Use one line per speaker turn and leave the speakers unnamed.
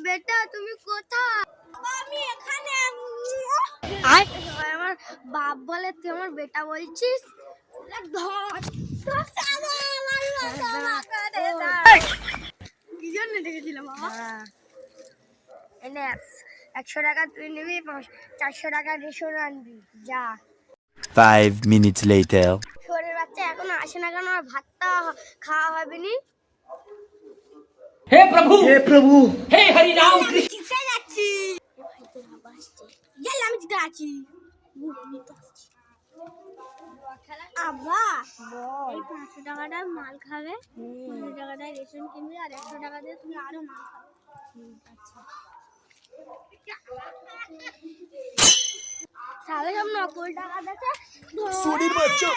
বেটা তুমি কোথায়? আমি এখানে। আমার বাপ বলে তুই আমার বেটা বলছিস? কি জন্য ডেকেছিলাম বাবা? 100 টাকা তুই নিবি, 400 টাকা রেশন আনবি, যা।
5 minutes later.
শরীর বাচ্চা এখনো আসে না কেন? আর ভাতটা খাওয়া হবে নি?
हे प्रभु हे हरि राम कृष्ण।
যাচ্ছি গেলে আমি জিতে আছি। আব্বা এই 500 টাকাটা মাল খাবে, 500 টাকাটা রেশন কিনবে, আর 100 টাকা দিয়ে তুমি আরো মাল খাবে। তাহলে সব নকল টাকা দেখে
শরীর বাচ্চা।